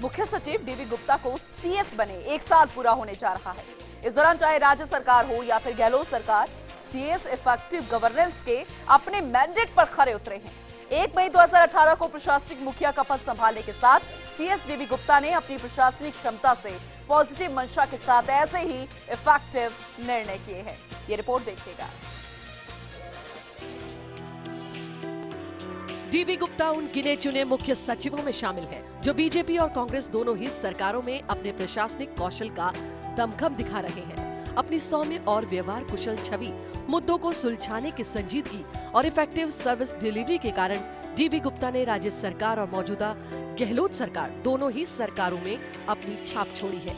मुख्य सचिव डीबी गुप्ता को सीएस बने 1 साल पूरा होने जा रहा है। इस दौरान चाहे राज्य सरकार हो या फिर गहलोत सरकार, सीएस इफेक्टिव गवर्नेंस के अपने मैंडेट पर खरे उतरे हैं। 1 मई 2018 को प्रशासनिक मुखिया का पद संभालने के साथ सीएस डीबी गुप्ता ने अपनी प्रशासनिक क्षमता से पॉजिटिव मंशा के साथ ऐसे ही इफेक्टिव निर्णय किए हैं। ये रिपोर्ट देखिएगा। डीबी गुप्ता उन गिने चुने मुख्य सचिवों में शामिल हैं, जो बीजेपी और कांग्रेस दोनों ही सरकारों में अपने प्रशासनिक कौशल का दमखम दिखा रहे हैं। अपनी सौम्य और व्यवहार कुशल छवि, मुद्दों को सुलझाने की संजीदगी और इफेक्टिव सर्विस डिलीवरी के कारण डीबी गुप्ता ने राज्य सरकार और मौजूदा गहलोत सरकार दोनों ही सरकारों में अपनी छाप छोड़ी है।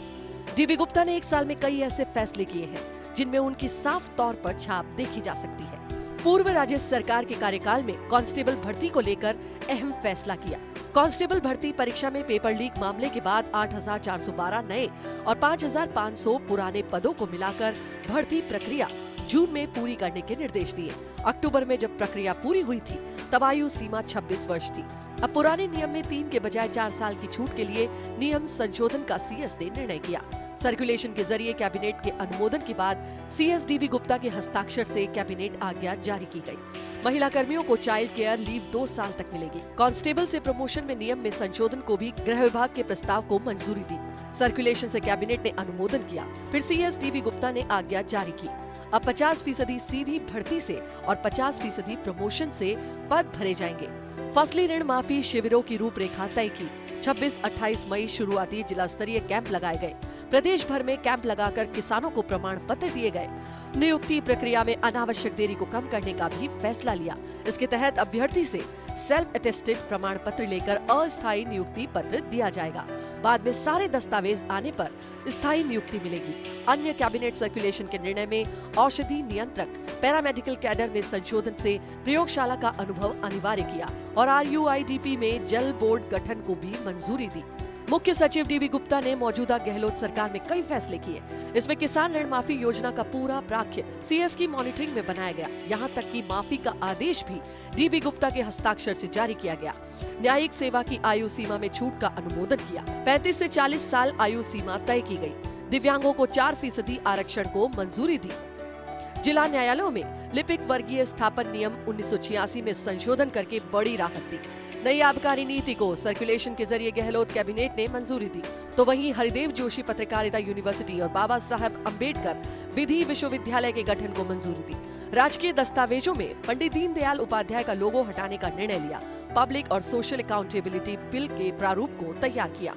डीबी गुप्ता ने 1 साल में कई ऐसे फैसले किए हैं जिनमें उनकी साफ तौर पर छाप देखी जा सकती है। पूर्व राज्य सरकार के कार्यकाल में कांस्टेबल भर्ती को लेकर अहम फैसला किया। कांस्टेबल भर्ती परीक्षा में पेपर लीक मामले के बाद 8,412 नए और 5,500 पुराने पदों को मिलाकर भर्ती प्रक्रिया जून में पूरी करने के निर्देश दिए। अक्टूबर में जब प्रक्रिया पूरी हुई थी तब आयु सीमा 26 वर्ष थी। अब पुराने नियम में 3 के बजाय 4 साल की छूट के लिए नियम संशोधन का सीएस ने निर्णय किया। सर्कुलेशन के जरिए कैबिनेट के अनुमोदन के बाद सीएस डीबी गुप्ता के हस्ताक्षर से कैबिनेट आज्ञा जारी की गई। महिला कर्मियों को चाइल्ड केयर लीव 2 साल तक मिलेगी। कांस्टेबल से प्रमोशन में नियम में संशोधन को भी गृह विभाग के प्रस्ताव को मंजूरी दी। सर्कुलेशन से कैबिनेट ने अनुमोदन किया, फिर सीएस डीबी गुप्ता ने आज्ञा जारी की। अब 50% सीधी भर्ती से और 50% प्रमोशन से पद भरे जाएंगे। फसली ऋण माफी शिविरों की रूपरेखा तय की। 26-28 मई शुरुआती जिला स्तरीय कैंप लगाए गए। प्रदेश भर में कैंप लगाकर किसानों को प्रमाण पत्र दिए गए। नियुक्ति प्रक्रिया में अनावश्यक देरी को कम करने का भी फैसला लिया। इसके तहत अभ्यर्थी से सेल्फ अटेस्टेड प्रमाण पत्र लेकर अस्थायी नियुक्ति पत्र दिया जाएगा। बाद में सारे दस्तावेज आने पर स्थायी नियुक्ति मिलेगी। अन्य कैबिनेट सर्कुलेशन के निर्णय में औषधि नियंत्रक, पैरामेडिकल कैडर में संशोधन से प्रयोगशाला का अनुभव अनिवार्य किया और RUIDP में जल बोर्ड गठन को भी मंजूरी दी। मुख्य सचिव डीबी गुप्ता ने मौजूदा गहलोत सरकार में कई फैसले किए। इसमें किसान ऋण माफी योजना का पूरा प्राख्य सीएस की मॉनिटरिंग में बनाया गया। यहाँ तक कि माफी का आदेश भी डीबी गुप्ता के हस्ताक्षर से जारी किया गया। न्यायिक सेवा की आयु सीमा में छूट का अनुमोदन किया। 35 से 40 साल आयु सीमा तय की गई। दिव्यांगों को 4% आरक्षण को मंजूरी दी। जिला न्यायालयों में लिपिक वर्गीय स्थापन नियम 1986 में संशोधन करके बड़ी राहत दी। नई आबकारी नीति को सर्कुलेशन के जरिए गहलोत कैबिनेट ने मंजूरी दी। तो वहीं हरिदेव जोशी पत्रकारिता यूनिवर्सिटी और बाबा साहब अम्बेडकर विधि विश्वविद्यालय के गठन को मंजूरी दी। राजकीय दस्तावेजों में पंडित दीनदयाल उपाध्याय का लोगो हटाने का निर्णय लिया। पब्लिक और सोशल अकाउंटेबिलिटी बिल के प्रारूप को तैयार किया।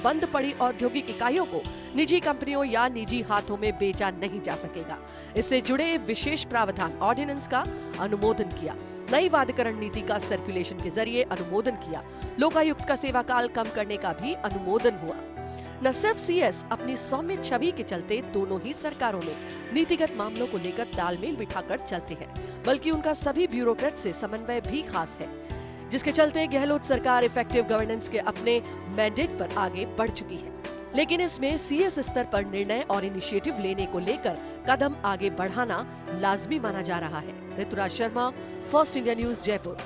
बंद पड़ी औद्योगिक इकाइयों को निजी कंपनियों या निजी हाथों में बेचा नहीं जा सकेगा। इससे जुड़े विशेष प्रावधान ऑर्डिनेंस का अनुमोदन किया। नई वादकरण नीति का सर्कुलेशन के जरिए अनुमोदन किया। लोकायुक्त का सेवा काल कम करने का भी अनुमोदन हुआ। न सिर्फ सीएस अपनी सौम्य छवि के चलते दोनों ही सरकारों में नीतिगत मामलों को लेकर तालमेल बिठाकर चलते हैं, बल्कि उनका सभी ब्यूरोक्रेट से समन्वय भी खास है, जिसके चलते गहलोत सरकार इफेक्टिव गवर्नेंस के अपने मैंडेट पर आगे बढ़ चुकी है। लेकिन इसमें सीएस स्तर पर निर्णय और इनिशिएटिव लेने को लेकर कदम आगे बढ़ाना लाजमी माना जा रहा है। Rituraj Sharma, first India news, Jaipur.